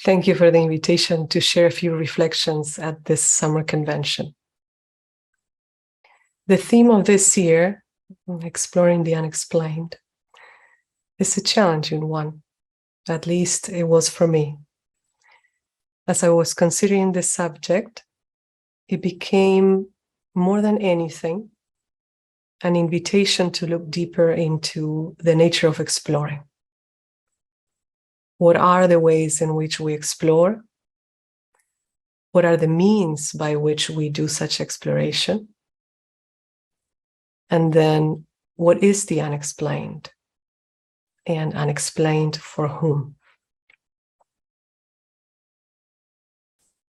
Thank you for the invitation to share a few reflections at this summer convention. The theme of this year, exploring the unexplained, is a challenging one. At least it was for me. As I was considering this subject, it became, more than anything, an invitation to look deeper into the nature of exploring. What are the ways in which we explore? What are the means by which we do such exploration? And then, what is the unexplained? And unexplained for whom?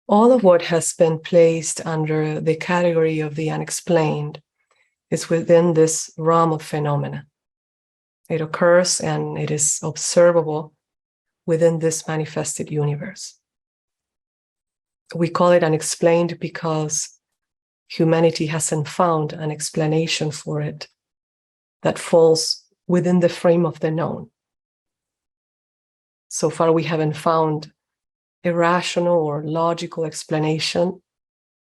All of what has been placed under the category of the unexplained is within this realm of phenomena. It occurs and it is observable within this manifested universe. We call it unexplained because humanity hasn't found an explanation for it that falls within the frame of the known. So far, we haven't found a rational or logical explanation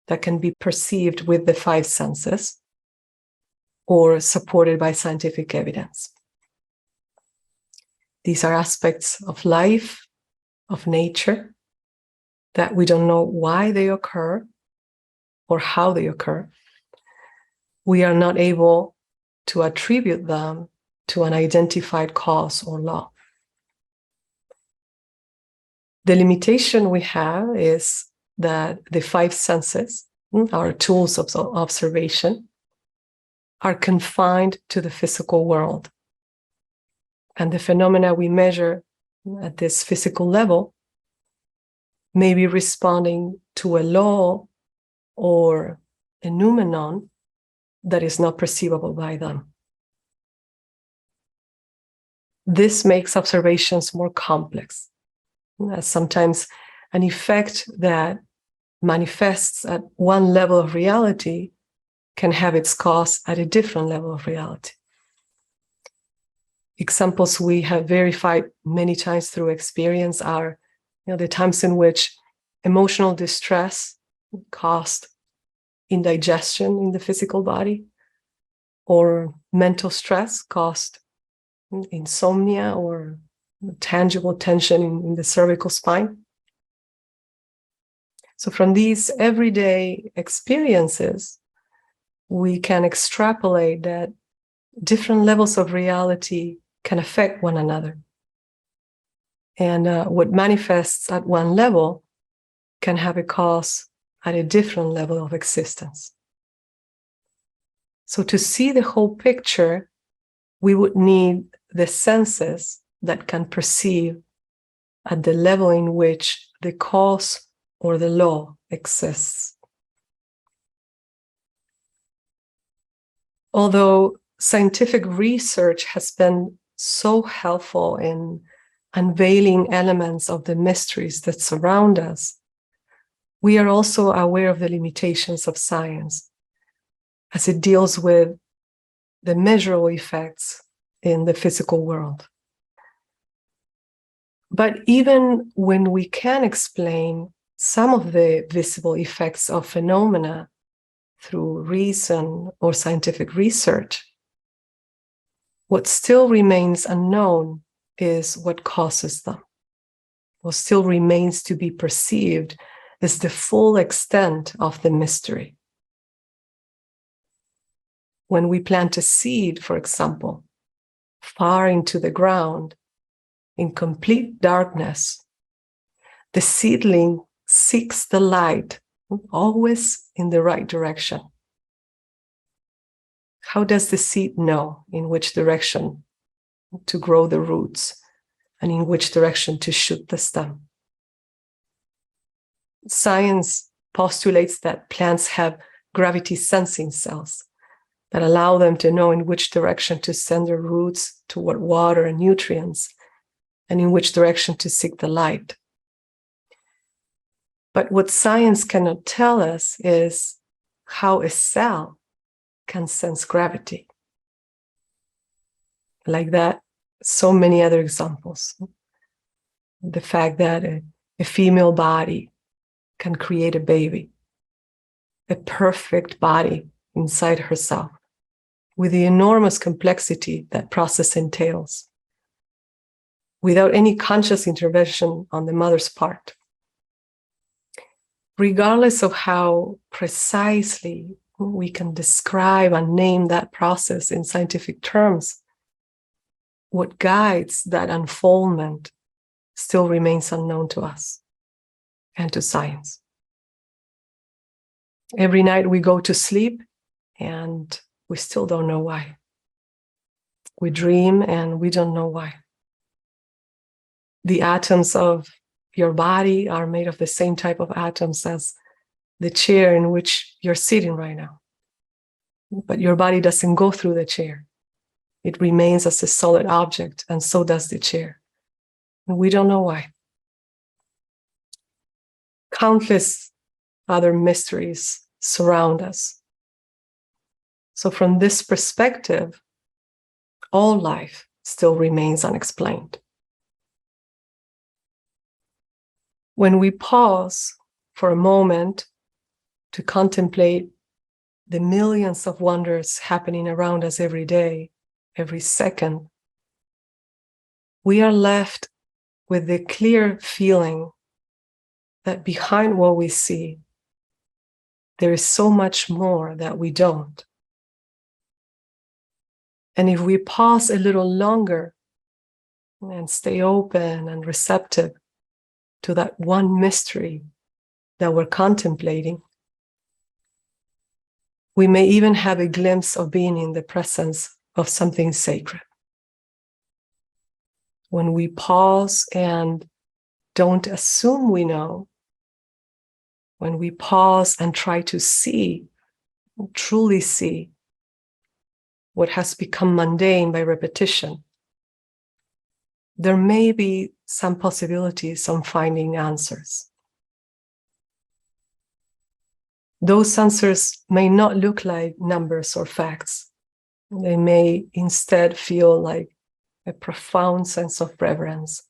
that can be perceived with the five senses or supported by scientific evidence. These are aspects of life, of nature, that we don't know why they occur or how they occur. We are not able to attribute them to an identified cause or law. The limitation we have is that the five senses, our tools of observation, are confined to the physical world. And the phenomena we measure at this physical level may be responding to a law or a noumenon that is not perceivable by them. This makes observations more complex. Sometimes an effect that manifests at one level of reality can have its cause at a different level of reality. Examples we have verified many times through experience are, the times in which emotional distress caused indigestion in the physical body, or mental stress caused insomnia or tangible tension in the cervical spine. So from these everyday experiences, we can extrapolate that different levels of reality can affect one another. And what manifests at one level can have a cause at a different level of existence. So to see the whole picture, we would need the senses that can perceive at the level in which the cause or the law exists. Although scientific research has been so helpful in unveiling elements of the mysteries that surround us, we are also aware of the limitations of science as it deals with the measurable effects in the physical world. But even when we can explain some of the visible effects of phenomena through reason or scientific research, what still remains unknown is what causes them. What still remains to be perceived is the full extent of the mystery. When we plant a seed, for example, far into the ground, in complete darkness, the seedling seeks the light, always in the right direction. How does the seed know in which direction to grow the roots and in which direction to shoot the stem? Science postulates that plants have gravity sensing cells that allow them to know in which direction to send their roots toward water and nutrients, and in which direction to seek the light. But what science cannot tell us is how a cell can sense gravity. Like that, so many other examples. The fact that a A female body can create a baby, a perfect body inside herself, with the enormous complexity that process entails, without any conscious intervention on the mother's part. Regardless of how precisely we can describe and name that process in scientific terms, what guides that unfoldment still remains unknown to us and to science. Every night we go to sleep and we still don't know why. We dream and we don't know why. The atoms of your body are made of the same type of atoms as the chair in which you're sitting right now. But your body doesn't go through the chair. It remains as a solid object, and so does the chair. And we don't know why. Countless other mysteries surround us. So from this perspective, all life still remains unexplained. When we pause for a moment to contemplate the millions of wonders happening around us every day, every second, we are left with the clear feeling that behind what we see, there is so much more that we don't. And if we pause a little longer and stay open and receptive to that one mystery that we're contemplating, we may even have a glimpse of being in the presence of something sacred. When we pause and don't assume we know, when we pause and try to see, truly see, what has become mundane by repetition, there may be some possibilities on finding answers. Those answers may not look like numbers or facts. They may instead feel like a profound sense of reverence,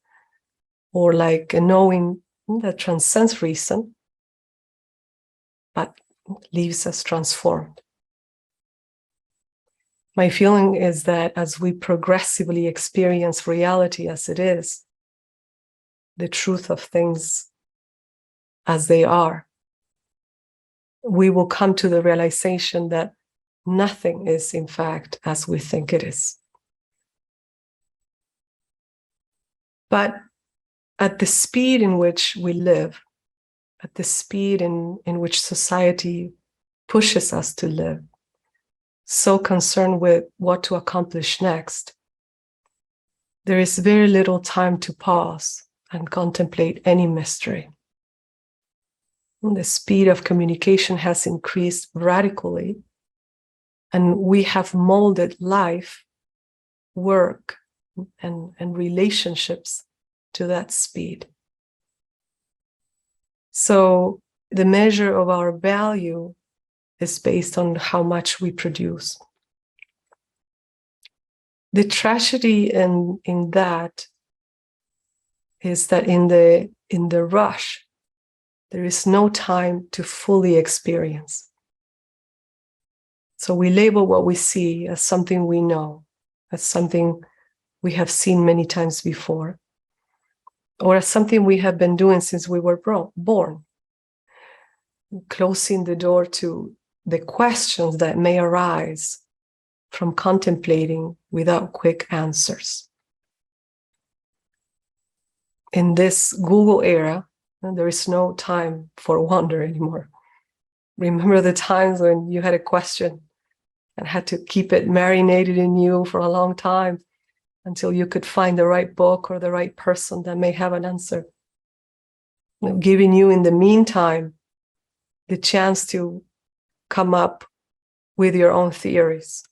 or like a knowing that transcends reason, but leaves us transformed. My feeling is that as we progressively experience reality as it is, the truth of things as they are, we will come to the realization that nothing is, in fact, as we think it is. But at the speed in which we live, at the speed in which society pushes us to live, so concerned with what to accomplish next, there is very little time to pause and contemplate any mystery. The speed of communication has increased radically, and we have molded life, work, and relationships to that speed. So the measure of our value is based on how much we produce. The tragedy in that is that in the rush, there is no time to fully experience. So we label what we see as something we know, as something we have seen many times before, or as something we have been doing since we were born, closing the door to the questions that may arise from contemplating without quick answers. In this Google era, there is no time for wonder anymore. Remember the times when you had a question and had to keep it marinated in you for a long time until you could find the right book or the right person that may have an answer, giving you in the meantime the chance to come up with your own theories.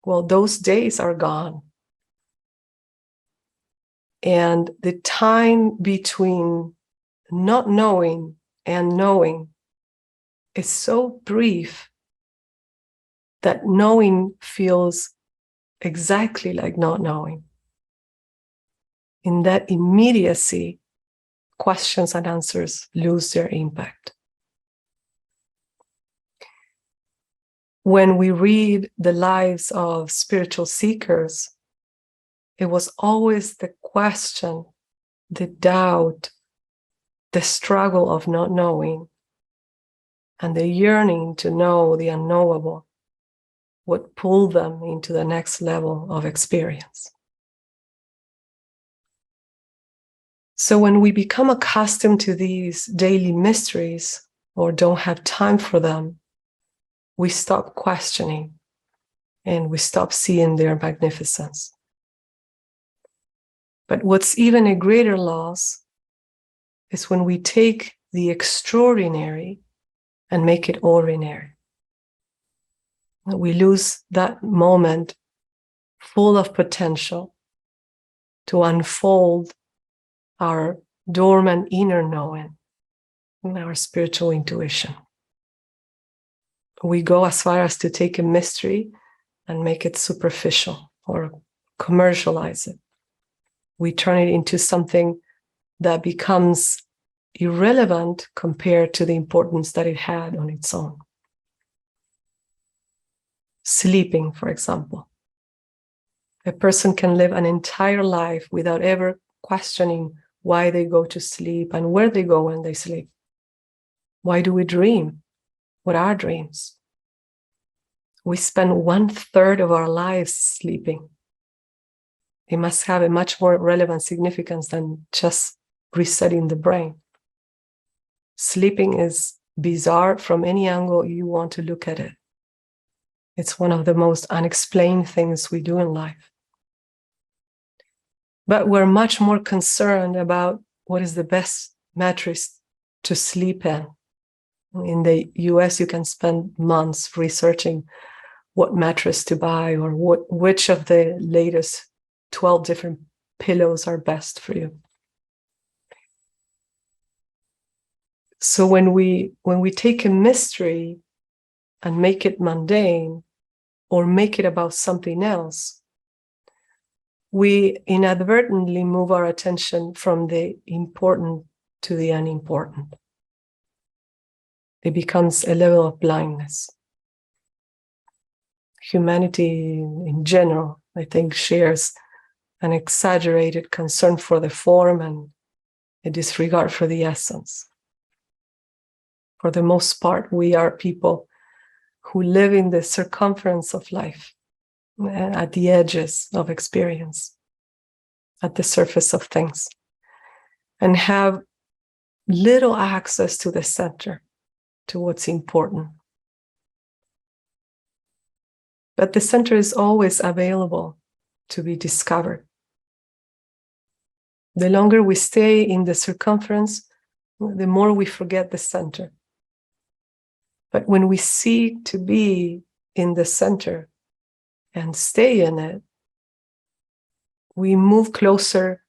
Well, those days are gone. And the time between not knowing and knowing is so brief that knowing feels exactly like not knowing. In that immediacy, questions and answers lose their impact. When we read the lives of spiritual seekers, it was always the question, the doubt, the struggle of not knowing, and the yearning to know the unknowable would pull them into the next level of experience. So when we become accustomed to these daily mysteries or don't have time for them, we stop questioning and we stop seeing their magnificence. But what's even a greater loss is when we take the extraordinary and make it ordinary. We lose that moment full of potential to unfold our dormant inner knowing and our spiritual intuition. We go as far as to take a mystery and make it superficial or commercialize it. We turn it into something that becomes irrelevant compared to the importance that it had on its own. Sleeping, for example. A person can live an entire life without ever questioning why they go to sleep and where they go when they sleep. Why do we dream? What are dreams? We spend 1/3 of our lives sleeping. It must have a much more relevant significance than just resetting the brain. Sleeping is bizarre from any angle you want to look at it. It's one of the most unexplained things we do in life. But we're much more concerned about what is the best mattress to sleep in. In the US, you can spend months researching what mattress to buy or which of the latest 12 different pillows are best for you. So when we take a mystery and make it mundane or make it about something else, we inadvertently move our attention from the important to the unimportant. It becomes a level of blindness. Humanity in general, I think, shares an exaggerated concern for the form and a disregard for the essence. For the most part, we are people who live in the circumference of life, at the edges of experience, at the surface of things, and have little access to the center, to what's important. But the center is always available to be discovered. The longer we stay in the circumference, the more we forget the center. But when we seek to be in the center and stay in it, we move closer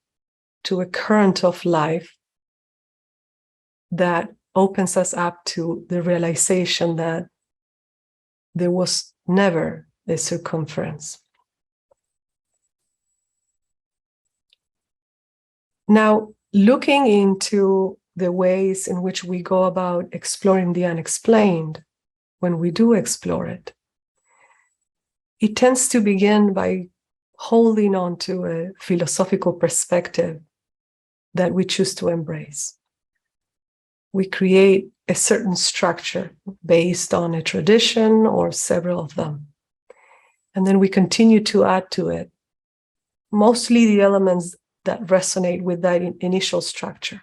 to a current of life that opens us up to the realization that there was never a circumference. Now, looking into the ways in which we go about exploring the unexplained, when we do explore it, it tends to begin by holding on to a philosophical perspective that we choose to embrace. We create a certain structure based on a tradition or several of them. And then we continue to add to it, mostly the elements that resonate with that initial structure.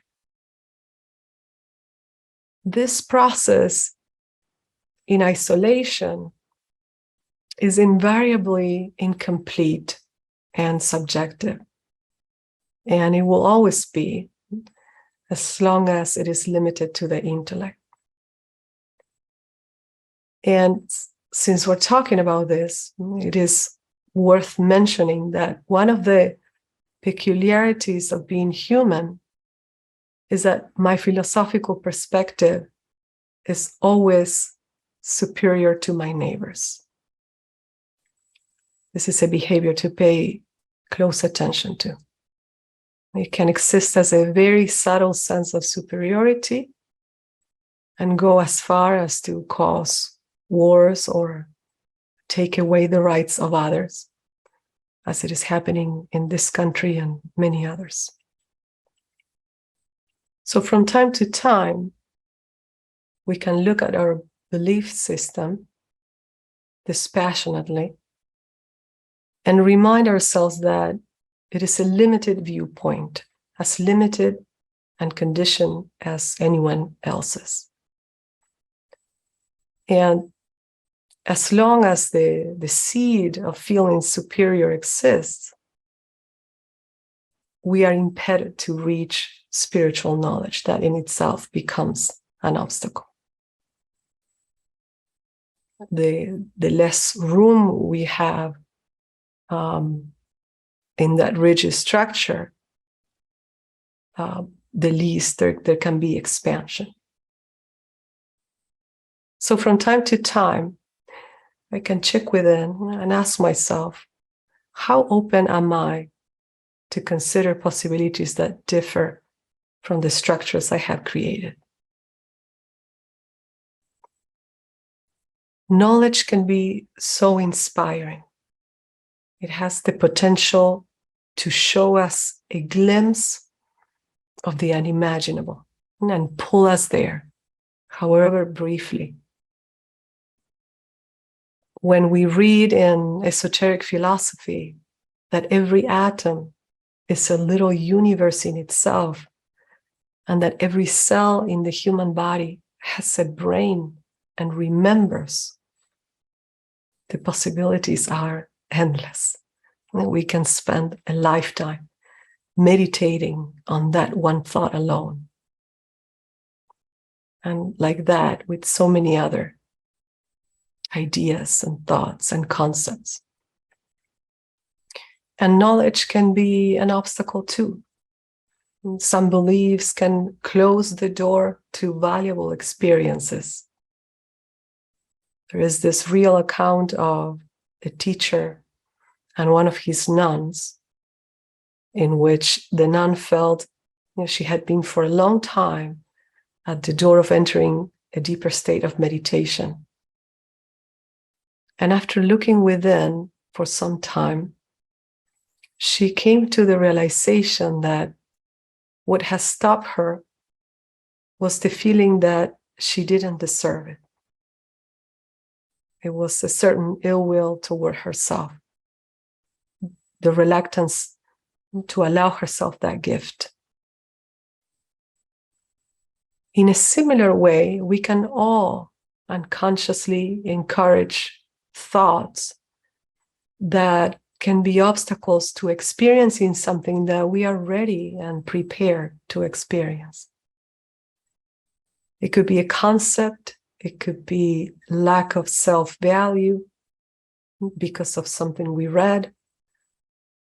This process in isolation is invariably incomplete and subjective. And it will always be, as long as it is limited to the intellect. And since we're talking about this, it is worth mentioning that one of the peculiarities of being human is that my philosophical perspective is always superior to my neighbor's. This is a behavior to pay close attention to. It can exist as a very subtle sense of superiority and go as far as to cause wars or take away the rights of others, as it is happening in this country and many others. So from time to time, we can look at our belief system dispassionately and remind ourselves that it is a limited viewpoint, as limited and conditioned as anyone else's. And as long as the seed of feeling superior exists, we are impeded to reach spiritual knowledge that in itself becomes an obstacle. The less room we have in that rigid structure, the least there can be expansion. So from time to time, I can check within and ask myself, how open am I to consider possibilities that differ from the structures I have created? Knowledge can be so inspiring. It has the potential to show us a glimpse of the unimaginable and pull us there, however briefly. When we read in esoteric philosophy that every atom is a little universe in itself, and that every cell in the human body has a brain and remembers, the possibilities are endless. And we can spend a lifetime meditating on that one thought alone. And like that, with so many other ideas and thoughts and concepts. And knowledge can be an obstacle too. Some beliefs can close the door to valuable experiences. There is this real account of a teacher and one of his nuns, in which the nun felt she had been for a long time at the door of entering a deeper state of meditation. And after looking within for some time, she came to the realization that what has stopped her was the feeling that she didn't deserve it. It was a certain ill will toward herself, the reluctance to allow herself that gift. In a similar way, we can all unconsciously encourage thoughts that can be obstacles to experiencing something that we are ready and prepared to experience. It could be a concept, it could be lack of self-value because of something we read,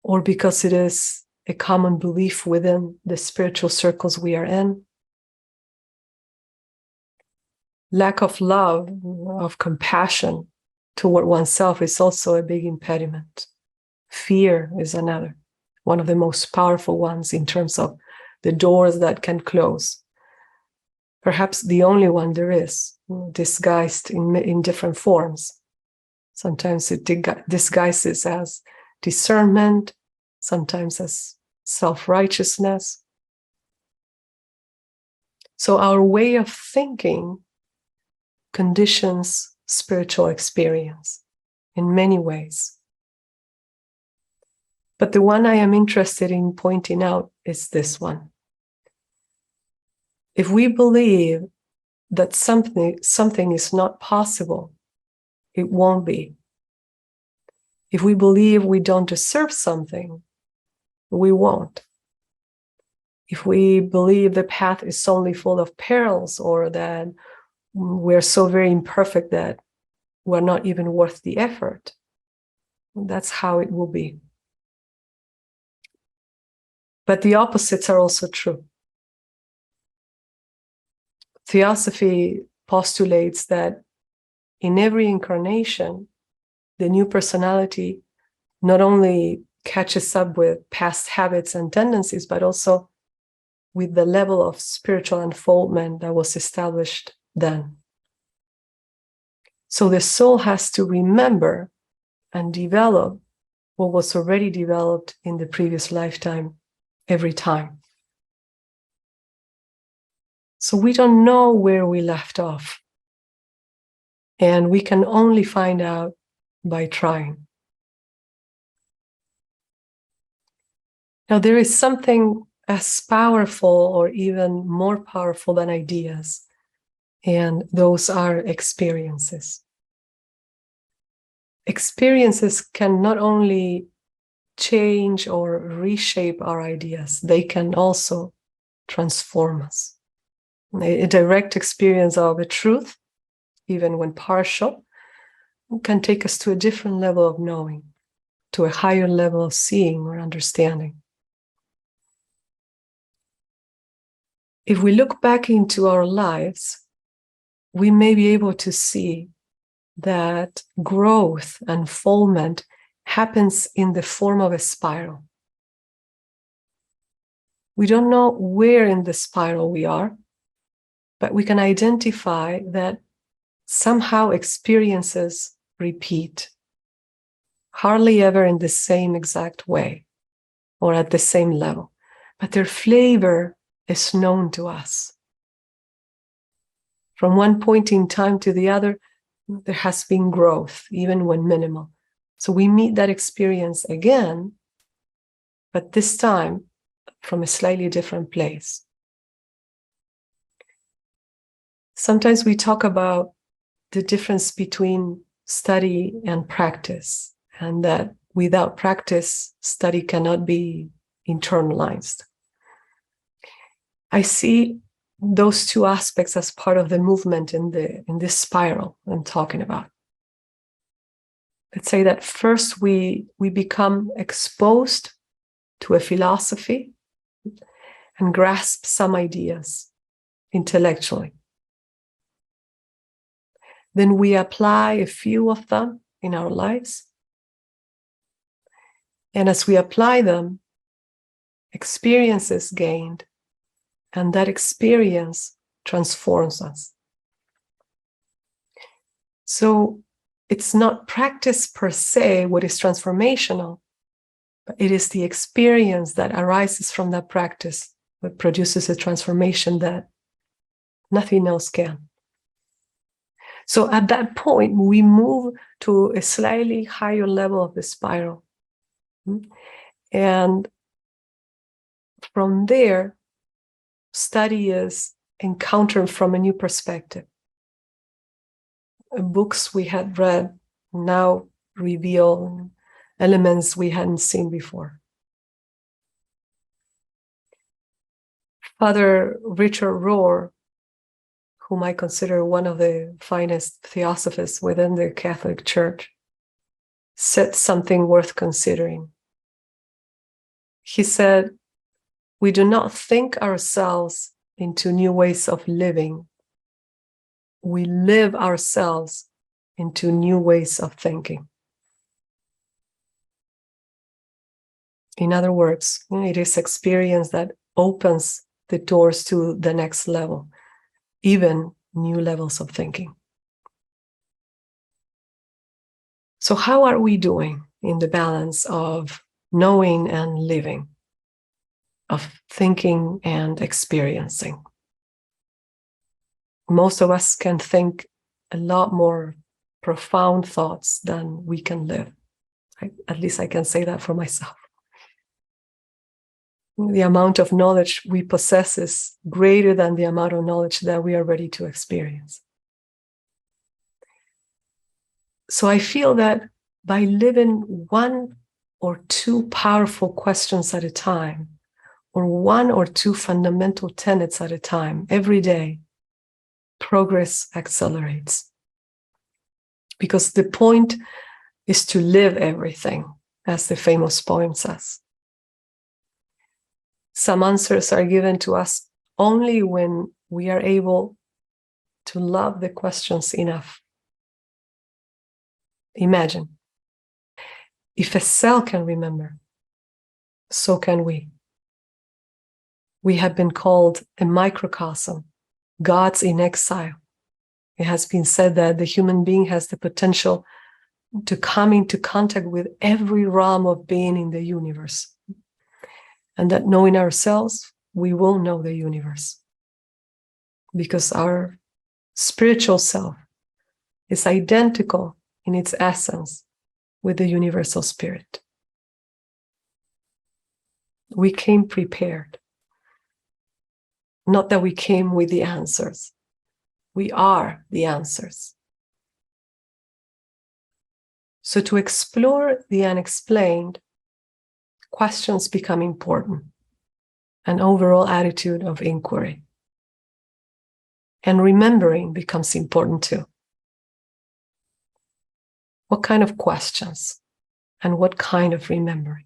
or because it is a common belief within the spiritual circles we are in. Lack of love, of compassion toward oneself is also a big impediment. Fear is another, one of the most powerful ones in terms of the doors that can close. Perhaps the only one there is, disguised in different forms. Sometimes it disguises as discernment, sometimes as self-righteousness. So our way of thinking conditions spiritual experience in many ways. But the one I am interested in pointing out is this one. If we believe that something is not possible, it won't be. If we believe we don't deserve something, we won't. If we believe the path is only full of perils, or that we're so very imperfect that we're not even worth the effort, that's how it will be. But the opposites are also true. Theosophy postulates that in every incarnation, the new personality not only catches up with past habits and tendencies, but also with the level of spiritual unfoldment that was established then. So the soul has to remember and develop what was already developed in the previous lifetime every time. So we don't know where we left off. And we can only find out by trying. Now, there is something as powerful or even more powerful than ideas, and those are experiences. Experiences can not only change or reshape our ideas, they can also transform us. A direct experience of a truth, even when partial, can take us to a different level of knowing, to a higher level of seeing or understanding. If we look back into our lives, we may be able to see that growth, unfoldment happens in the form of a spiral. We don't know where in the spiral we are, but we can identify that somehow experiences repeat, hardly ever in the same exact way or at the same level, but their flavor is known to us. From one point in time to the other, there has been growth, even when minimal. So we meet that experience again, but this time from a slightly different place. Sometimes we talk about the difference between study and practice, and that without practice, study cannot be internalized. I see those two aspects as part of the movement in this spiral I'm talking about. Let's say that first we become exposed to a philosophy and grasp some ideas intellectually. Then we apply a few of them in our lives. And as we apply them, experience is gained, and that experience transforms us. So it's not practice per se what is transformational, but it is the experience that arises from that practice that produces a transformation that nothing else can. So at that point, we move to a slightly higher level of the spiral. And from there, study is encountered from a new perspective. Books we had read now reveal elements we hadn't seen before. Father Richard Rohr, whom I consider one of the finest theosophists within the Catholic Church, said something worth considering. He said, "We do not think ourselves into new ways of living. We live ourselves into new ways of thinking." In other words, it is experience that opens the doors to the next level, even new levels of thinking. So how are we doing in the balance of knowing and living, of thinking and experiencing? Most of us can think a lot more profound thoughts than we can live. At least I can say that for myself. The amount of knowledge we possess is greater than the amount of knowledge that we are ready to experience. So I feel that by living one or two powerful questions at a time, or one or two fundamental tenets at a time, every day, progress accelerates. Because the point is to live everything, as the famous poem says. Some answers are given to us only when we are able to love the questions enough. Imagine, if a cell can remember, so can we. We have been called a microcosm, gods in exile. It has been said that the human being has the potential to come into contact with every realm of being in the universe. And that knowing ourselves, we will know the universe. Because our spiritual self is identical in its essence with the universal spirit. We came prepared. Not that we came with the answers. We are the answers. So to explore the unexplained, questions become important, an overall attitude of inquiry. And remembering becomes important too. What kind of questions and what kind of remembering?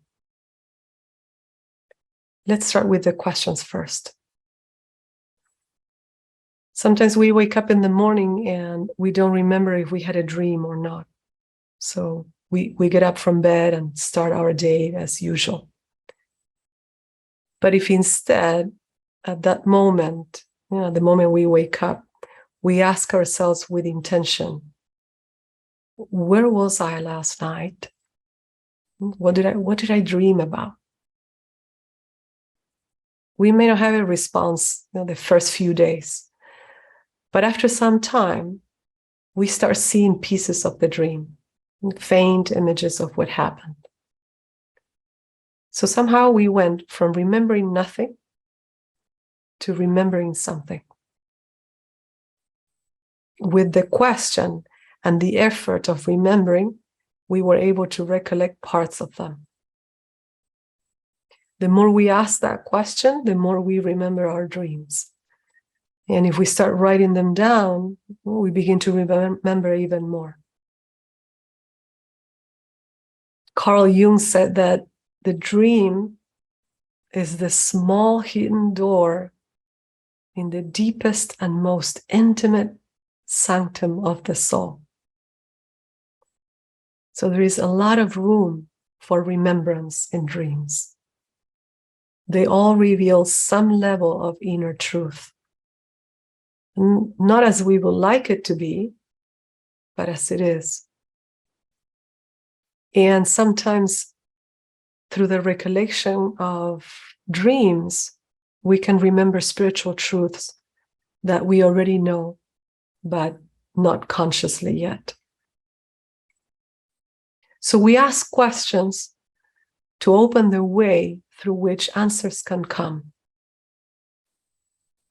Let's start with the questions first. Sometimes we wake up in the morning and we don't remember if we had a dream or not. So we get up from bed and start our day as usual. But if instead, at that moment, the moment we wake up, we ask ourselves with intention, where was I last night? What did I dream about? We may not have a response the first few days. But after some time, we start seeing pieces of the dream, faint images of what happened. So somehow we went from remembering nothing to remembering something. With the question and the effort of remembering, we were able to recollect parts of them. The more we ask that question, the more we remember our dreams. And if we start writing them down, we begin to remember even more. Carl Jung said that the dream is the small hidden door in the deepest and most intimate sanctum of the soul. So there is a lot of room for remembrance in dreams. They all reveal some level of inner truth. Not as we would like it to be, but as it is. And sometimes through the recollection of dreams, we can remember spiritual truths that we already know, but not consciously yet. So we ask questions to open the way through which answers can come.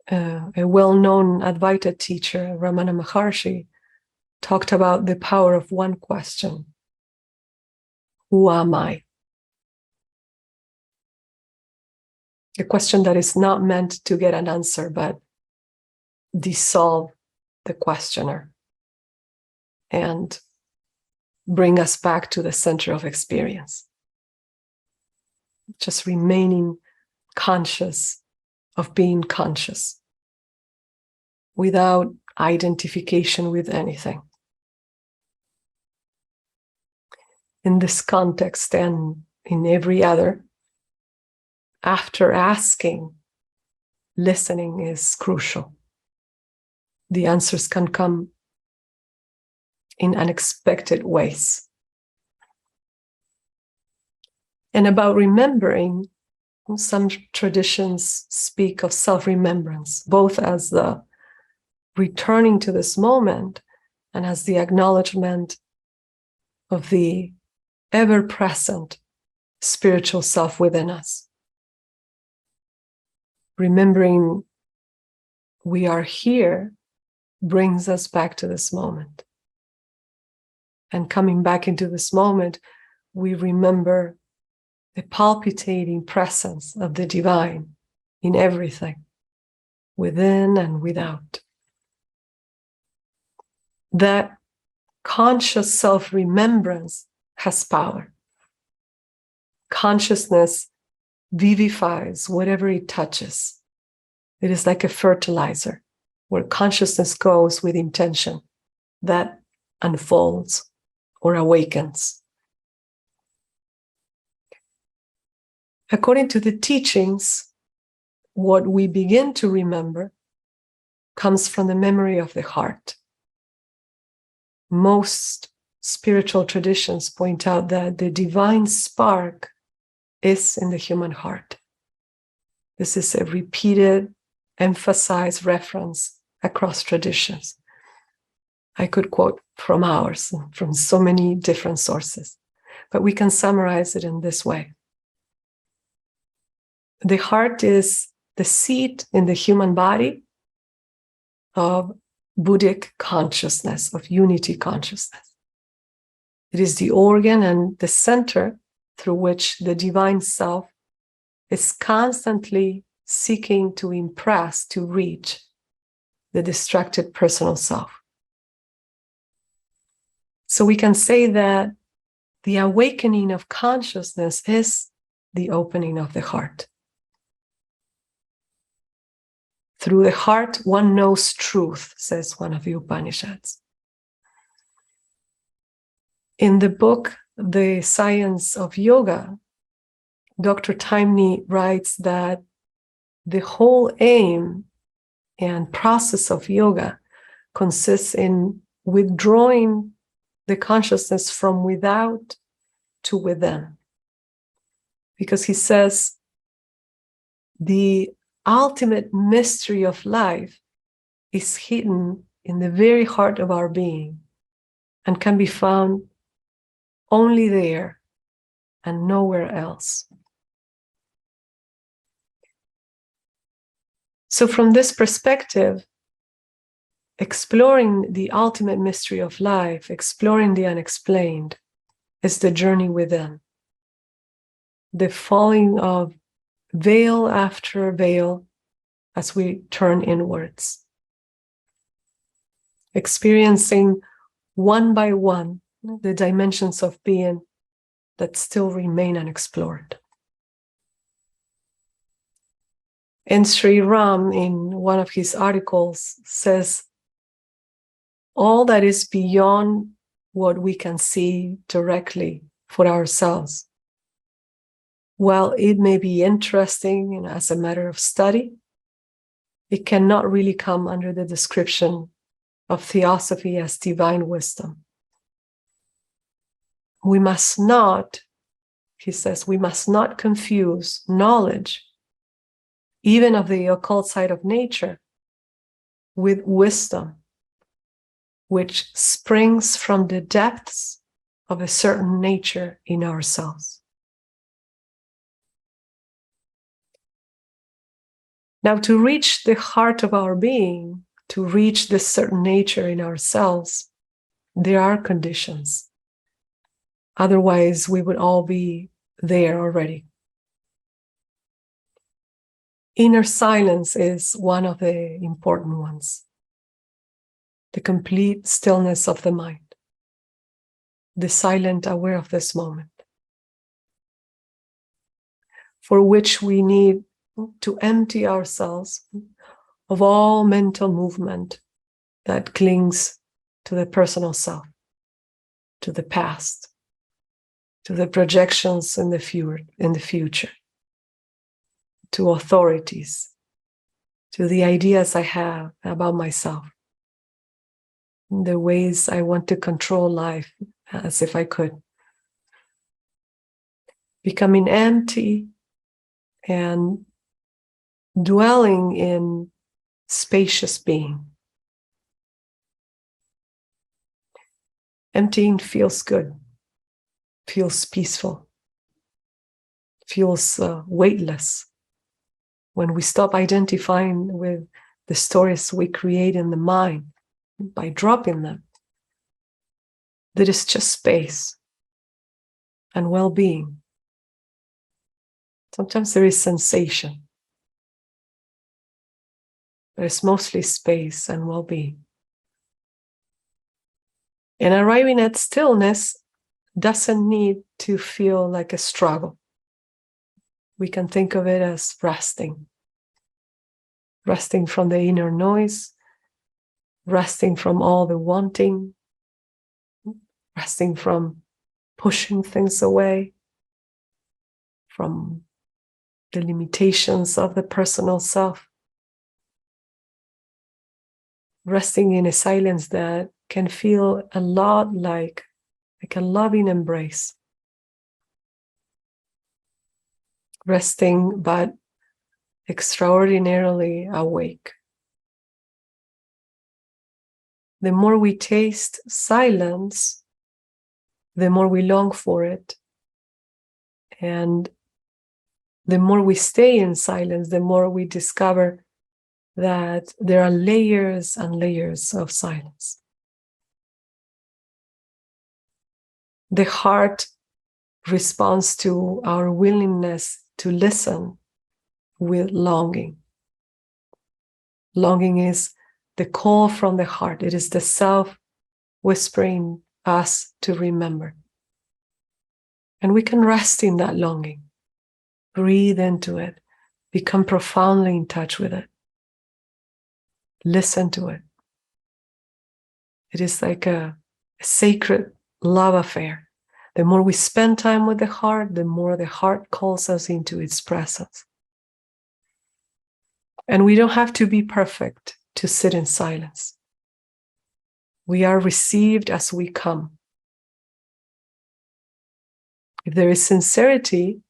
A well-known Advaita teacher, Ramana Maharshi, talked about the power of one question. Who am I? A question that is not meant to get an answer, but dissolve the questioner and bring us back to the center of experience. Just remaining conscious of being conscious without identification with anything. In this context and in every other, after asking, listening is crucial. The answers can come in unexpected ways. And about remembering, some traditions speak of self-remembrance, both as the returning to this moment and as the acknowledgement of the ever-present spiritual self within us. Remembering we are here brings us back to this moment. And coming back into this moment, we remember the palpitating presence of the divine in everything, within and without. That conscious self-remembrance has power. Consciousness vivifies whatever it touches. It is like a fertilizer. Where consciousness goes with intention, that unfolds or awakens. According to the teachings, what we begin to remember comes from the memory of the heart. Most spiritual traditions point out that the divine spark is in the human heart. This is a repeated, emphasized reference across traditions. I could quote from ours, from so many different sources, but we can summarize it in this way. The heart is the seat in the human body of Buddhic consciousness, of unity consciousness. It is the organ and the center through which the divine self is constantly seeking to impress, to reach the distracted personal self. So we can say that the awakening of consciousness is the opening of the heart. Through the heart, one knows truth, says one of the Upanishads. In the book, The Science of Yoga, Dr. Taimni writes that the whole aim and process of yoga consists in withdrawing the consciousness from without to within. Because he says the ultimate mystery of life is hidden in the very heart of our being and can be found only there and nowhere else. So from this perspective, exploring the ultimate mystery of life, exploring the unexplained, is the journey within. The falling of veil after veil as we turn inwards. Experiencing one by one the dimensions of being that still remain unexplored. And Sri Ram, in one of his articles, says, all that is beyond what we can see directly for ourselves, while it may be interesting as a matter of study, it cannot really come under the description of theosophy as divine wisdom. We must not, he says, we must not confuse knowledge, even of the occult side of nature, with wisdom, which springs from the depths of a certain nature in ourselves. Now, to reach the heart of our being, to reach this certain nature in ourselves, there are conditions. Otherwise, we would all be there already. Inner silence is one of the important ones. The complete stillness of the mind. The silent aware of this moment. For which we need to empty ourselves of all mental movement that clings to the personal self, to the past, to the projections in the future, to authorities, to the ideas I have about myself, the ways I want to control life as if I could. Becoming empty and dwelling in spacious being. Emptying feels good, feels peaceful, feels weightless. When we stop identifying with the stories we create in the mind by dropping them, there is just space and well-being. Sometimes there is sensation. There's mostly space and well-being. And arriving at stillness doesn't need to feel like a struggle. We can think of it as resting. Resting from the inner noise, resting from all the wanting, resting from pushing things away, from the limitations of the personal self, resting in a silence that can feel a lot like a loving embrace. Resting but extraordinarily awake. The more we taste silence, the more we long for it. And the more we stay in silence, the more we discover that there are layers and layers of silence. The heart responds to our willingness to listen with longing. Longing is the call from the heart. It is the self whispering us to remember. And we can rest in that longing, breathe into it, become profoundly in touch with it, listen to it. It is like a sacred love affair. The more we spend time with the heart, the more the heart calls us into its presence. And we don't have to be perfect to sit in silence. We are received as we come. If there is sincerity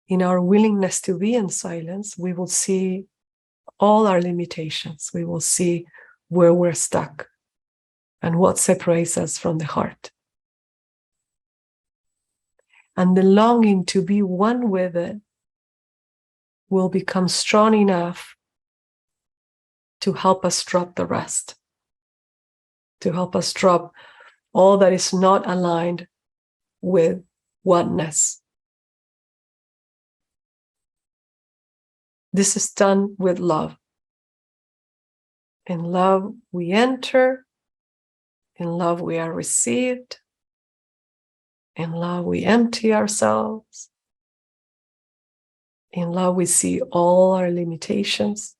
in our willingness to be in silence, we will see all our limitations. We will see where we're stuck and what separates us from the heart. And the longing to be one with it will become strong enough to help us drop the rest, to help us drop all that is not aligned with oneness. This is done with love. In love, we enter. In love, we are received. In love, we empty ourselves. In love, we see all our limitations,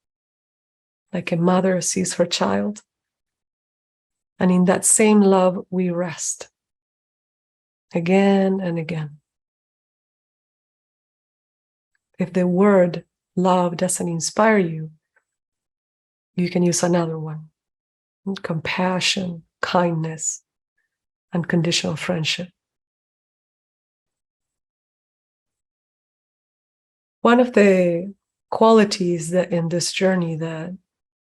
like a mother sees her child. And in that same love, we rest again and again. If the word love doesn't inspire you, you can use another one. Compassion, kindness, unconditional friendship. One of the qualities that in this journey that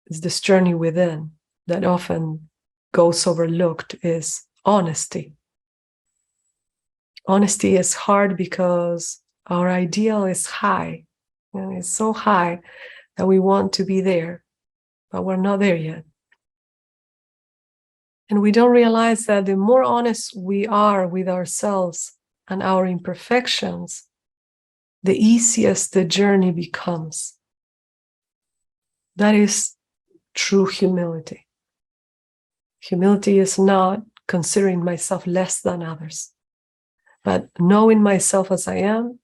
is this journey within that often goes overlooked is honesty. Honesty is hard because our ideal is high. And it's so high that we want to be there, but we're not there yet. And we don't realize that the more honest we are with ourselves and our imperfections, the easiest the journey becomes. That is true humility. Humility is not considering myself less than others, but knowing myself as I am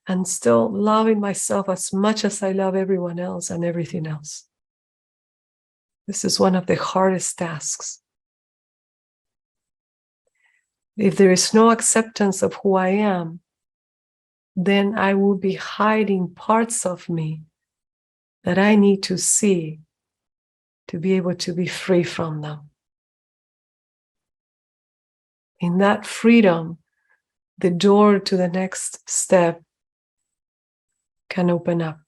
and still loving myself as much as I love everyone else and everything else. This is one of the hardest tasks. If there is no acceptance of who I am, then I will be hiding parts of me that I need to see to be able to be free from them. In that freedom, the door to the next step can open up.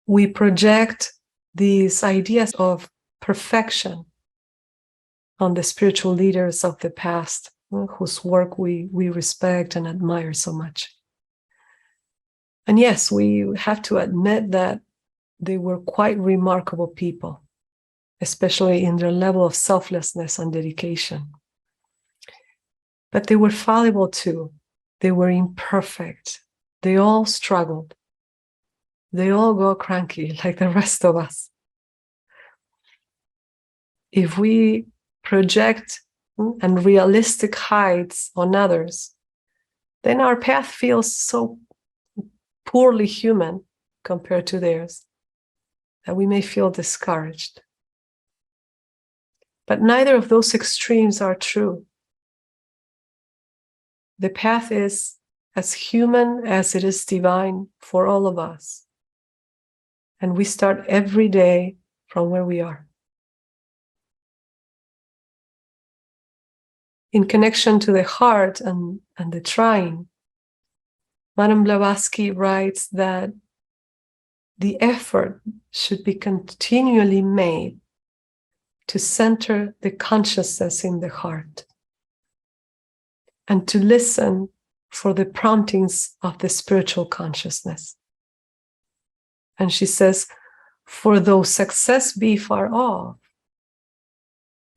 We project these ideas of perfection on the spiritual leaders of the past, whose work we respect and admire so much. And yes, we have to admit that they were quite remarkable people, especially in their level of selflessness and dedication. But they were fallible too. They were imperfect. They all struggled. They all go cranky like the rest of us. If we project unrealistic heights on others, then our path feels so poorly human compared to theirs that we may feel discouraged. But neither of those extremes are true. the path is as human as it is divine for all of us. And we start every day from where we are. In connection to the heart and the trying, Madame Blavatsky writes that the effort should be continually made to center the consciousness in the heart and to listen for the promptings of the spiritual consciousness. And she says, for though success be far off,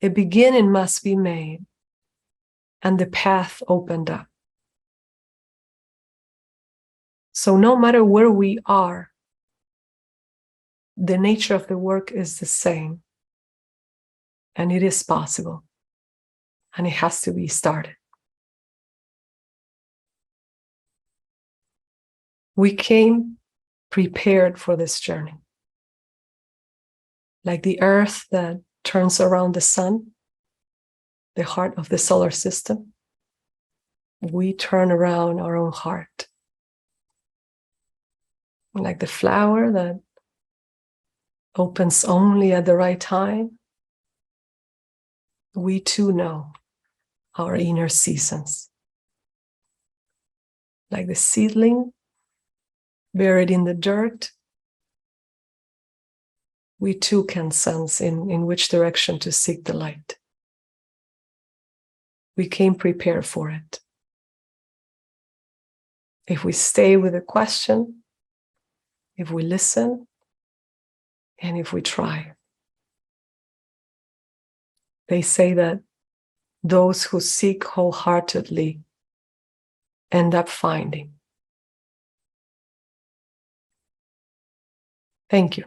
a beginning must be made and the path opened up. So no matter where we are, the nature of the work is the same. And it is possible. And it has to be started. We came prepared for this journey. Like the earth that turns around the sun, the heart of the solar system, we turn around our own heart. Like the flower that opens only at the right time, we too know our inner seasons. Like the seedling buried in the dirt, we too can sense in which direction to seek the light. We came prepared for it. If we stay with the question, if we listen, and if we try. They say that those who seek wholeheartedly end up finding. Thank you.